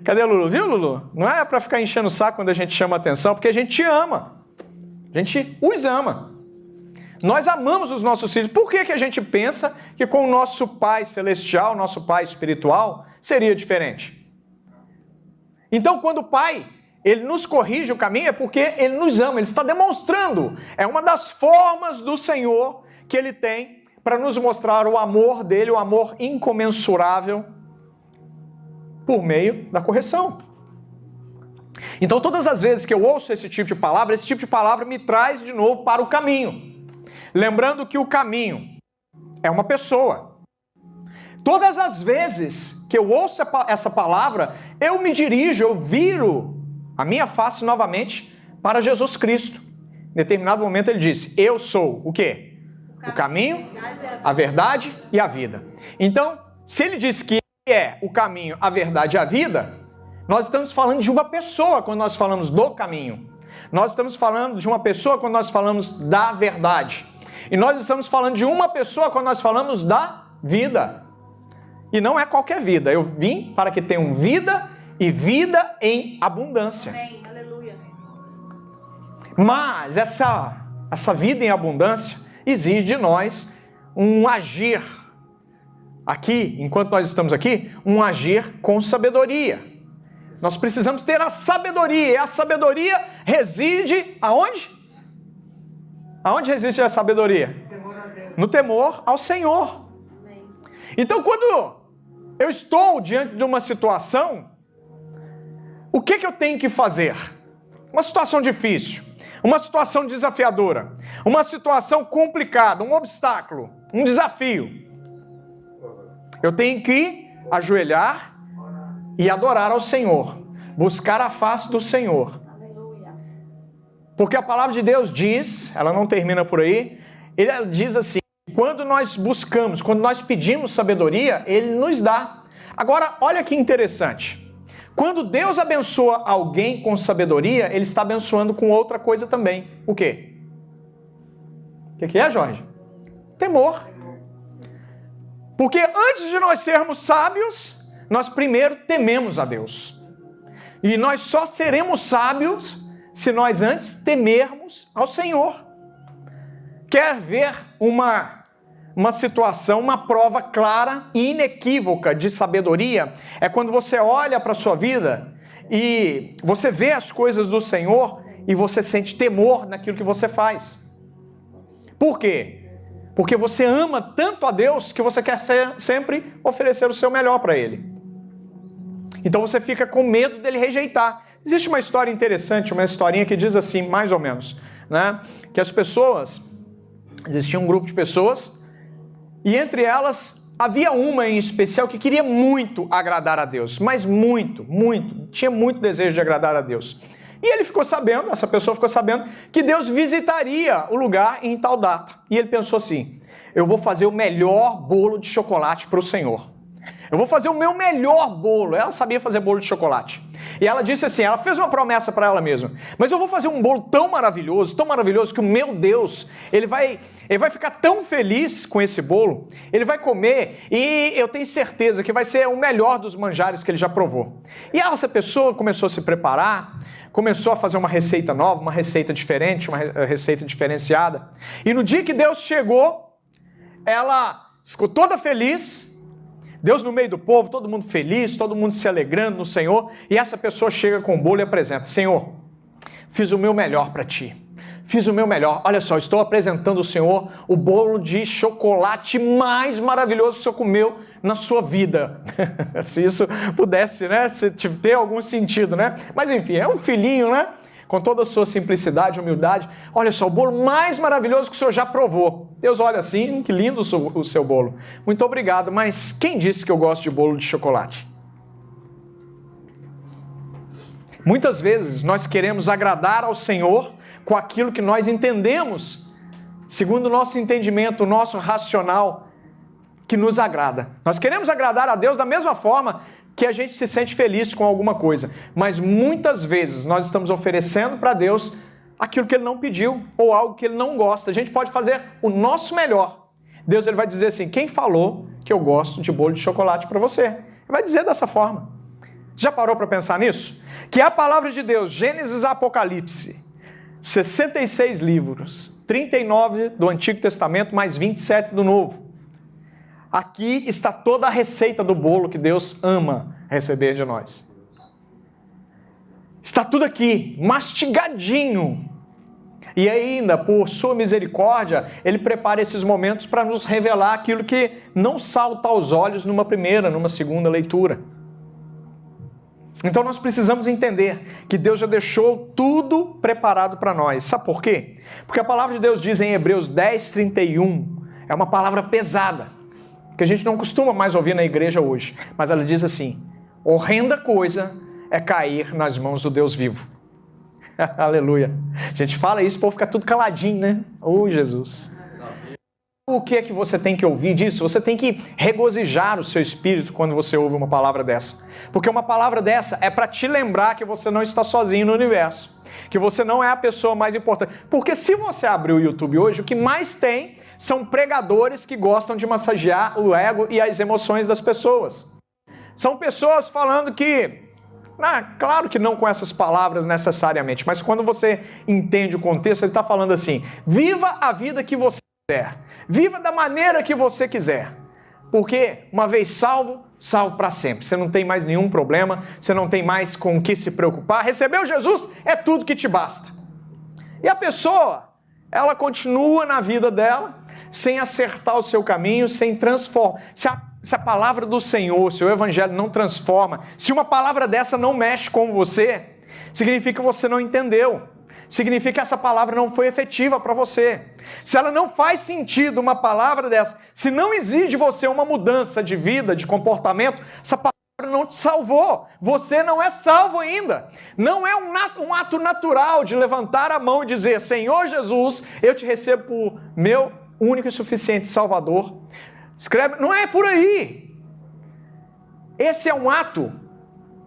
Cadê a Lulu? Viu, Lulu? Não é para ficar enchendo o saco quando a gente chama atenção, porque a gente ama. A gente os ama. Nós amamos os nossos filhos. Por que a gente pensa que com o nosso Pai Celestial, nosso Pai Espiritual, seria diferente? Então, quando o Pai, Ele nos corrige o caminho, é porque Ele nos ama, Ele está demonstrando. É uma das formas do Senhor que Ele tem para nos mostrar o amor dEle, o amor incomensurável, por meio da correção. Então, todas as vezes que eu ouço esse tipo de palavra me traz de novo para o caminho. Lembrando que o caminho é uma pessoa. Todas as vezes que eu ouço essa palavra, eu me dirijo, eu viro a minha face novamente para Jesus Cristo. Em determinado momento ele disse: eu sou o quê? O caminho, a verdade e a vida. Então, se ele disse que ele é o caminho, a verdade e a vida, nós estamos falando de uma pessoa quando nós falamos do caminho. Nós estamos falando de uma pessoa quando nós falamos da verdade. E nós estamos falando de uma pessoa quando nós falamos da vida. E não é qualquer vida. Eu vim para que tenham vida e vida em abundância. Amém. Aleluia. Mas essa vida em abundância exige de nós um agir. Aqui, enquanto nós estamos aqui, um agir com sabedoria. Nós precisamos ter a sabedoria. E a sabedoria reside aonde? Aonde reside a sabedoria? No temor ao Senhor. Então, quando eu estou diante de uma situação, o que eu tenho que fazer? Uma situação difícil, uma situação desafiadora, uma situação complicada, um obstáculo, um desafio. Eu tenho que ajoelhar e adorar ao Senhor. buscar a face do Senhor. Aleluia. Porque a palavra de Deus diz, ela não termina por aí, ele diz assim, quando nós buscamos, quando nós pedimos sabedoria, Ele nos dá. Agora, olha que interessante. Quando Deus abençoa alguém com sabedoria, Ele está abençoando com outra coisa também. O quê? O que é, Jorge? Temor. Porque antes de nós sermos sábios, nós primeiro tememos a Deus. E nós só seremos sábios se nós antes temermos ao Senhor. Quer ver uma situação, uma prova clara e inequívoca de sabedoria? É quando você olha para a sua vida e você vê as coisas do Senhor e você sente temor naquilo que você faz. Por quê? Porque você ama tanto a Deus que você quer sempre oferecer o seu melhor para Ele. Então você fica com medo dele rejeitar. Existe uma história interessante, uma historinha que diz assim, mais ou menos, né? Que as pessoas, existia um grupo de pessoas, e entre elas havia uma em especial que queria muito agradar a Deus, mas muito, tinha muito desejo de agradar a Deus. E ele ficou sabendo, essa pessoa ficou sabendo, que Deus visitaria o lugar em tal data. E ele pensou assim, eu vou fazer o melhor bolo de chocolate para o Senhor. Eu vou fazer o meu melhor bolo. Ela sabia fazer bolo de chocolate. E ela disse assim, ela fez uma promessa para ela mesma. Mas eu vou fazer um bolo tão maravilhoso que o meu Deus, ele vai ficar tão feliz com esse bolo, ele vai comer e eu tenho certeza que vai ser o melhor dos manjares que ele já provou. E essa pessoa começou a se preparar, começou a fazer uma receita nova, uma receita diferente, uma receita diferenciada. E no dia que Deus chegou, ela ficou toda feliz. Deus no meio do povo, todo mundo feliz, todo mundo se alegrando no Senhor, e essa pessoa chega com o bolo e apresenta, Senhor, fiz o meu melhor para ti, fiz o meu melhor, olha só, estou apresentando ao Senhor o bolo de chocolate mais maravilhoso que o Senhor comeu na sua vida. Se isso pudesse, né, se ter algum sentido, né? Mas enfim, é um filhinho, né? Com toda a sua simplicidade, humildade, olha só, o bolo mais maravilhoso que o Senhor já provou. Deus olha assim, que lindo o seu bolo. Muito obrigado, mas quem disse que eu gosto de bolo de chocolate? Muitas vezes nós queremos agradar ao Senhor com aquilo que nós entendemos, segundo o nosso entendimento, o nosso racional, que nos agrada. Nós queremos agradar a Deus da mesma forma que a gente se sente feliz com alguma coisa, mas muitas vezes nós estamos oferecendo para Deus aquilo que Ele não pediu, ou algo que Ele não gosta. A gente pode fazer o nosso melhor. Deus ele vai dizer assim, quem falou que eu gosto de bolo de chocolate para você? Ele vai dizer dessa forma. Já parou para pensar nisso? Que a palavra de Deus, Gênesis a Apocalipse, 66 livros, 39 do Antigo Testamento, mais 27 do Novo. Aqui está toda a receita do bolo que Deus ama receber de nós. Está tudo aqui, mastigadinho. E ainda, por sua misericórdia, Ele prepara esses momentos para nos revelar aquilo que não salta aos olhos numa primeira, numa segunda leitura. Então nós precisamos entender que Deus já deixou tudo preparado para nós. Sabe por quê? Porque a palavra de Deus diz em Hebreus 10:31, é uma palavra pesada, que a gente não costuma mais ouvir na igreja hoje, mas ela diz assim, horrenda coisa é cair nas mãos do Deus vivo. Aleluia. A gente fala isso, o povo fica tudo caladinho, né? Oh, Jesus. O que é que você tem que ouvir disso? Você tem que regozijar o seu espírito quando você ouve uma palavra dessa. Porque uma palavra dessa é para te lembrar que você não está sozinho no universo, que você não é a pessoa mais importante. Porque se você abrir o YouTube hoje, o que mais tem são pregadores que gostam de massagear o ego e as emoções das pessoas. São pessoas falando que, claro que não com essas palavras necessariamente, mas quando você entende o contexto, ele está falando assim, viva a vida que você quiser, viva da maneira que você quiser, porque uma vez salvo, salvo para sempre. Você não tem mais nenhum problema, você não tem mais com o que se preocupar, recebeu Jesus, é tudo que te basta. E a pessoa, ela continua na vida dela, sem acertar o seu caminho, sem transformar. Se a palavra do Senhor, se o Evangelho não transforma, se uma palavra dessa não mexe com você, significa que você não entendeu. Significa que essa palavra não foi efetiva para você. Se ela não faz sentido, uma palavra dessa, se não exige de você uma mudança de vida, de comportamento, essa palavra não te salvou. Você não é salvo ainda. Não é um ato natural de levantar a mão e dizer: Senhor Jesus, eu te recebo por meu único e suficiente Salvador. Escreve, não é por aí. Esse é um ato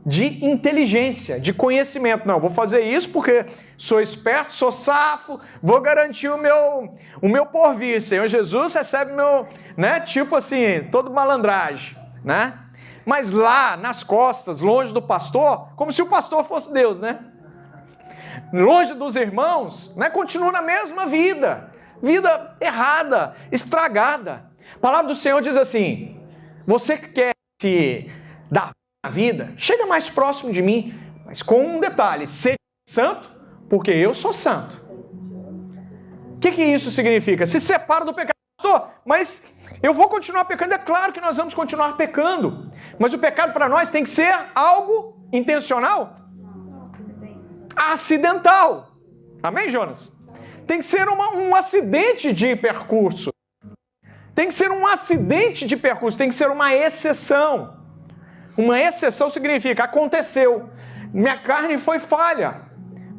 de inteligência, de conhecimento. Não, vou fazer isso porque sou esperto, sou safo, vou garantir o meu porvir. Senhor Jesus recebe meu, né? Tipo assim, todo malandragem, né? Mas lá nas costas, longe do pastor, como se o pastor fosse Deus, né? Longe dos irmãos, né? Continua na mesma vida errada, estragada. A palavra do Senhor diz assim: você que quer se dar na vida, chega mais próximo de mim, mas com um detalhe: seja santo, porque eu sou santo. O que isso significa? Se separa do pecado. Pastor, mas eu vou continuar pecando. É claro que nós vamos continuar pecando, mas o pecado para nós tem que ser algo intencional? Acidental. Amém, Jonas? Tem que ser um acidente de percurso. Tem que ser um acidente de percurso, tem que ser uma exceção. Uma exceção significa: aconteceu, minha carne foi falha.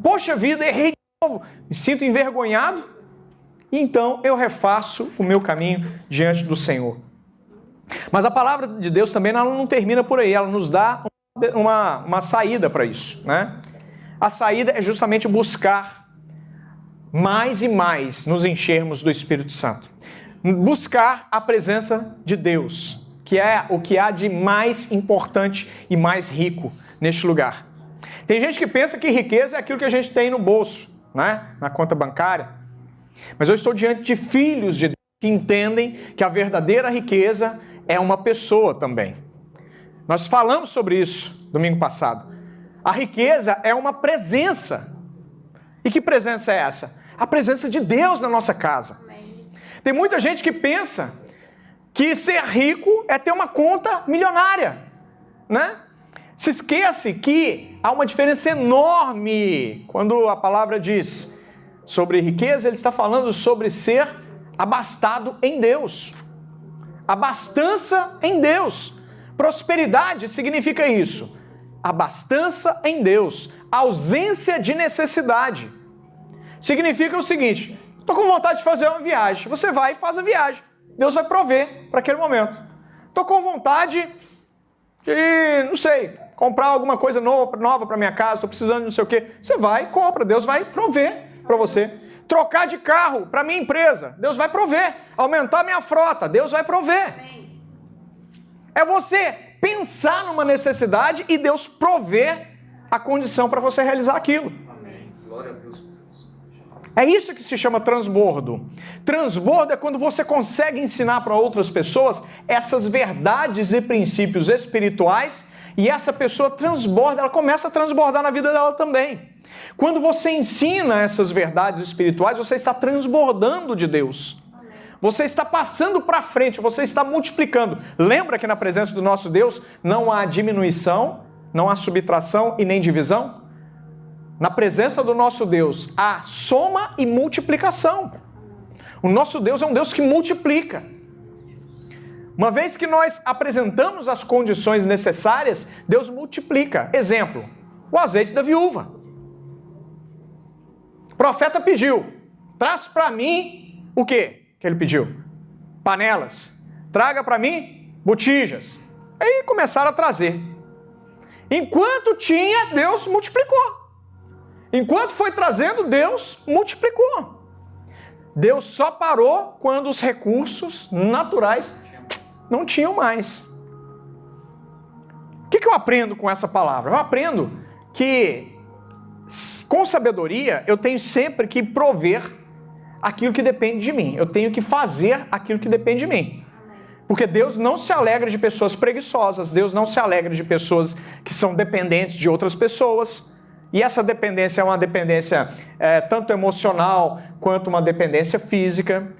Poxa vida, errei de novo. Me sinto envergonhado. Então eu refaço o meu caminho diante do Senhor. Mas a palavra de Deus também não termina por aí. Ela nos dá uma saída para isso, né? A saída é justamente buscar mais e mais nos enchermos do Espírito Santo. Buscar a presença de Deus, que é o que há de mais importante e mais rico neste lugar. Tem gente que pensa que riqueza é aquilo que a gente tem no bolso, né? Na conta bancária. Mas eu estou diante de filhos de Deus que entendem que a verdadeira riqueza é uma pessoa também. Nós falamos sobre isso domingo passado. A riqueza é uma presença. E que presença é essa? A presença de Deus na nossa casa. Tem muita gente que pensa que ser rico é ter uma conta milionária, né? Se esquece que há uma diferença enorme quando a palavra diz sobre riqueza. Ele está falando sobre ser abastado em Deus. Abastança em Deus. Prosperidade significa isso. Abastança em Deus. Ausência de necessidade. Significa o seguinte: estou com vontade de fazer uma viagem. Você vai e faz a viagem. Deus vai prover para aquele momento. Estou com vontade de, não sei, comprar alguma coisa nova para minha casa. Estou precisando de não sei o quê. Você vai e compra. Deus vai prover para você. Trocar de carro para minha empresa. Deus vai prover. Aumentar minha frota. Deus vai prover. É você pensar numa necessidade e Deus prover a condição para você realizar aquilo. Glória a Deus. É isso que se chama transbordo. Transbordo é quando você consegue ensinar para outras pessoas essas verdades e princípios espirituais e essa pessoa transborda, ela começa a transbordar na vida dela também. Quando você ensina essas verdades espirituais, você está transbordando de Deus. Você está passando para frente, você está multiplicando. Lembra que na presença do nosso Deus não há diminuição, não há subtração e nem divisão? Na presença do nosso Deus há soma e multiplicação. O nosso Deus é um Deus que multiplica. Uma vez que nós apresentamos as condições necessárias, Deus multiplica. Exemplo, o azeite da viúva. O profeta pediu: traz para mim o quê que ele pediu? Panelas. Traga para mim botijas. Aí começaram a trazer. Enquanto tinha, Deus multiplicou. Enquanto foi trazendo, Deus multiplicou. Deus só parou quando os recursos naturais não tinham mais. O que eu aprendo com essa palavra? Eu aprendo que, com sabedoria, eu tenho sempre que prover aquilo que depende de mim. Eu tenho que fazer aquilo que depende de mim. Porque Deus não se alegra de pessoas preguiçosas. Deus não se alegra de pessoas que são dependentes de outras pessoas. E essa dependência é uma dependência tanto emocional quanto uma dependência física.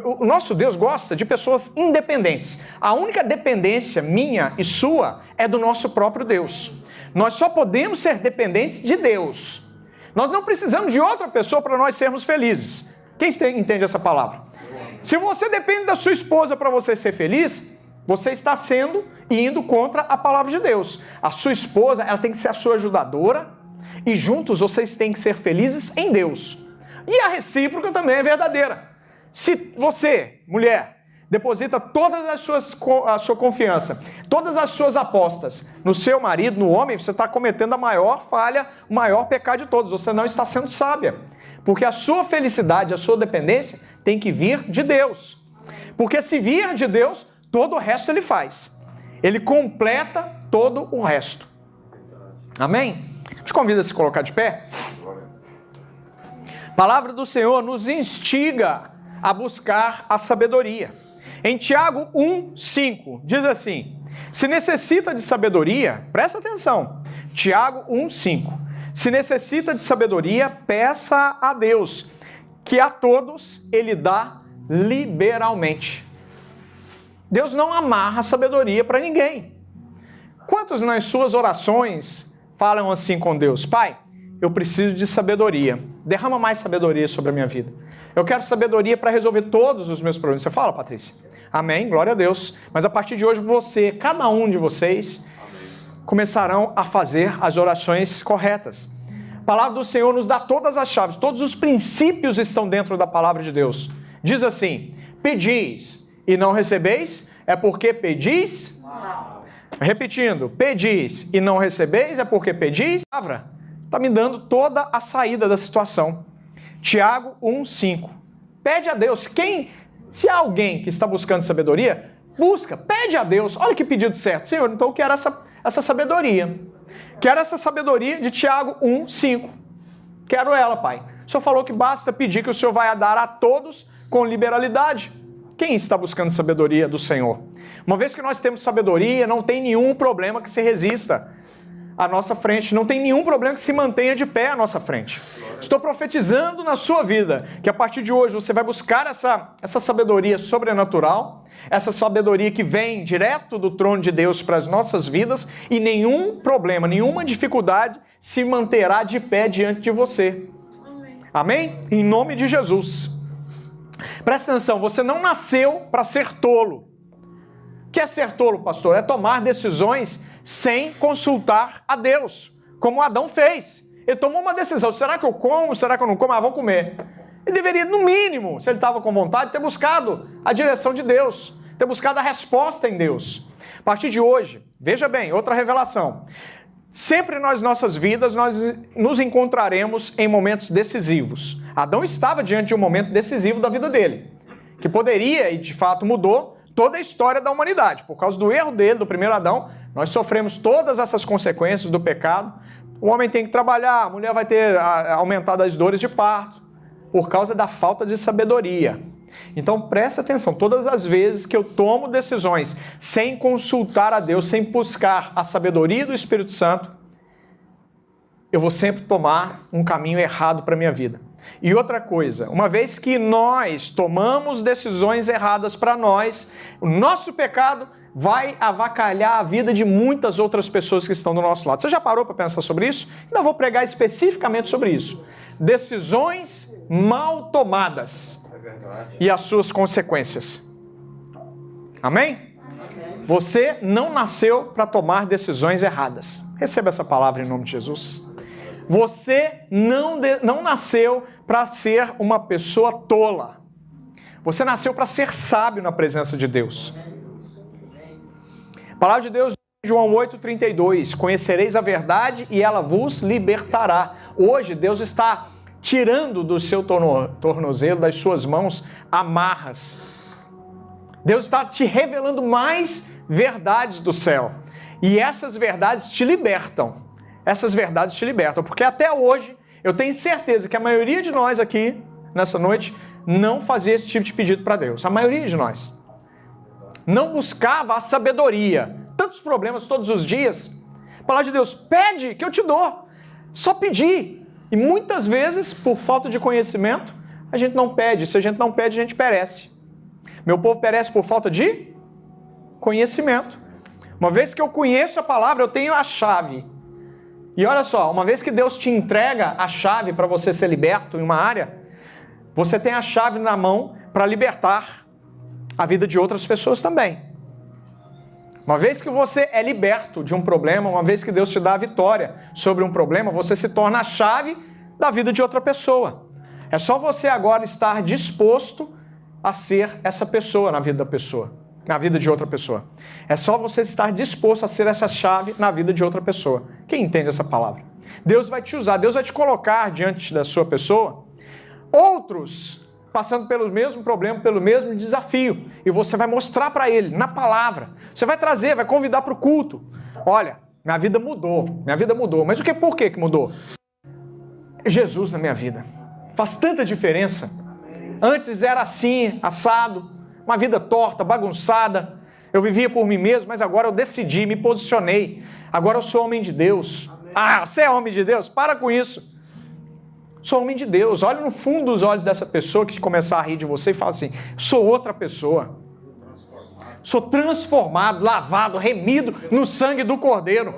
O nosso Deus gosta de pessoas independentes. A única dependência minha e sua é do nosso próprio Deus. Nós só podemos ser dependentes de Deus. Nós não precisamos de outra pessoa para nós sermos felizes. Quem entende essa palavra? Se você depende da sua esposa para você ser feliz, Você está sendo e indo contra a palavra de Deus. A sua esposa, ela tem que ser a sua ajudadora e juntos vocês têm que ser felizes em Deus. E a recíproca também é verdadeira. Se você, mulher, deposita toda a sua confiança, todas as suas apostas no seu marido, no homem, você está cometendo a maior falha, o maior pecado de todos. Você não está sendo sábia. Porque a sua felicidade, a sua dependência tem que vir de Deus. Porque se vir de Deus, todo o resto ele faz. Ele completa todo o resto. Amém? Te convido a se colocar de pé. A palavra do Senhor nos instiga a buscar a sabedoria. Em Tiago 1:5 diz assim: se necessita de sabedoria, presta atenção. Tiago 1:5. Se necessita de sabedoria, peça a Deus, que a todos ele dá liberalmente. Deus não amarra sabedoria para ninguém. Quantos nas suas orações falam assim com Deus? Pai, eu preciso de sabedoria. Derrama mais sabedoria sobre a minha vida. Eu quero sabedoria para resolver todos os meus problemas. Você fala, Patrícia? Amém, glória a Deus. Mas a partir de hoje você, cada um de vocês, começarão a fazer as orações corretas. A palavra do Senhor nos dá todas as chaves, todos os princípios estão dentro da palavra de Deus. Diz assim: pedis e não recebeis, é porque pedis mal. Repetindo, pedis e não recebeis, é porque pedis. A palavra está me dando toda a saída da situação. Tiago 1:5. Pede a Deus. Se há alguém que está buscando sabedoria, busca, pede a Deus. Olha que pedido certo. Senhor, então eu quero essa sabedoria. Quero essa sabedoria de Tiago 1:5. Quero ela, Pai. O Senhor falou que basta pedir, que o Senhor vai dar a todos com liberalidade. Quem está buscando sabedoria do Senhor? Uma vez que nós temos sabedoria, não tem nenhum problema que se resista à nossa frente. Não tem nenhum problema que se mantenha de pé à nossa frente. Estou profetizando na sua vida que a partir de hoje você vai buscar essa sabedoria sobrenatural, essa sabedoria que vem direto do trono de Deus para as nossas vidas, e nenhum problema, nenhuma dificuldade se manterá de pé diante de você. Amém? Em nome de Jesus. Presta atenção, você não nasceu para ser tolo. O que é ser tolo, pastor? É tomar decisões sem consultar a Deus, como Adão fez. Ele tomou uma decisão, será que eu como, será que eu não como? Ah, vou comer. Ele deveria, no mínimo, se ele estava com vontade, ter buscado a direção de Deus, ter buscado a resposta em Deus. A partir de hoje, veja bem, outra revelação. Sempre nas nossas vidas, nós nos encontraremos em momentos decisivos. Adão estava diante de um momento decisivo da vida dele, que poderia, e de fato mudou, toda a história da humanidade. Por causa do erro dele, do primeiro Adão, nós sofremos todas essas consequências do pecado. O homem tem que trabalhar, a mulher vai ter aumentado as dores de parto, por causa da falta de sabedoria. Então presta atenção, todas as vezes que eu tomo decisões sem consultar a Deus, sem buscar a sabedoria do Espírito Santo, eu vou sempre tomar um caminho errado para a minha vida. E outra coisa, uma vez que nós tomamos decisões erradas para nós, o nosso pecado vai avacalhar a vida de muitas outras pessoas que estão do nosso lado. Você já parou para pensar sobre isso? Ainda vou pregar especificamente sobre isso. Decisões mal tomadas e as suas consequências. Amém? Amém. Você não nasceu para tomar decisões erradas. Receba essa palavra em nome de Jesus. Você não nasceu para ser uma pessoa tola. Você nasceu para ser sábio na presença de Deus. A palavra de Deus, João 8,32, conhecereis a verdade e ela vos libertará. Hoje Deus está tirando do seu tornozelo, das suas mãos, amarras. Deus está te revelando mais verdades do céu. E essas verdades te libertam. Essas verdades te libertam. Porque até hoje, eu tenho certeza que a maioria de nós aqui, nessa noite, não fazia esse tipo de pedido para Deus. A maioria de nós. Não buscava a sabedoria. Tantos problemas todos os dias. A palavra de Deus, pede que eu te dou. Só pedir. E muitas vezes, por falta de conhecimento, a gente não pede. Se a gente não pede, a gente perece. Meu povo perece por falta de conhecimento. Uma vez que eu conheço a palavra, eu tenho a chave. E olha só, uma vez que Deus te entrega a chave para você ser liberto em uma área, você tem a chave na mão para libertar a vida de outras pessoas também. Uma vez que você é liberto de um problema, uma vez que Deus te dá a vitória sobre um problema, você se torna a chave da vida de outra pessoa. É só você agora estar disposto a ser essa pessoa na vida da pessoa, na vida de outra pessoa. É só você estar disposto a ser essa chave na vida de outra pessoa. Quem entende essa palavra? Deus vai te usar, Deus vai te colocar diante da sua pessoa outros passando pelo mesmo problema, pelo mesmo desafio. E você vai mostrar para ele, na palavra. Você vai trazer, vai convidar para o culto. Olha, minha vida mudou. Mas por que mudou? Jesus na minha vida. Faz tanta diferença. Antes era assim, assado, uma vida torta, bagunçada. Eu vivia por mim mesmo, mas agora eu decidi, me posicionei. Agora eu sou homem de Deus. Ah, você é homem de Deus? Para com isso. Sou homem de Deus. Olha no fundo dos olhos dessa pessoa que começar a rir de você e fala assim, sou outra pessoa. Sou transformado, lavado, remido no sangue do Cordeiro.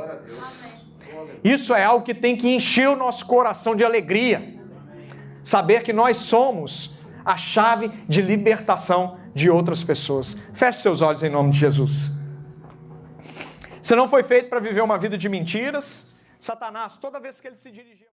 Isso é algo que tem que encher o nosso coração de alegria. Saber que nós somos a chave de libertação de outras pessoas. Feche seus olhos em nome de Jesus. Você não foi feito para viver uma vida de mentiras. Satanás, toda vez que ele se dirigia...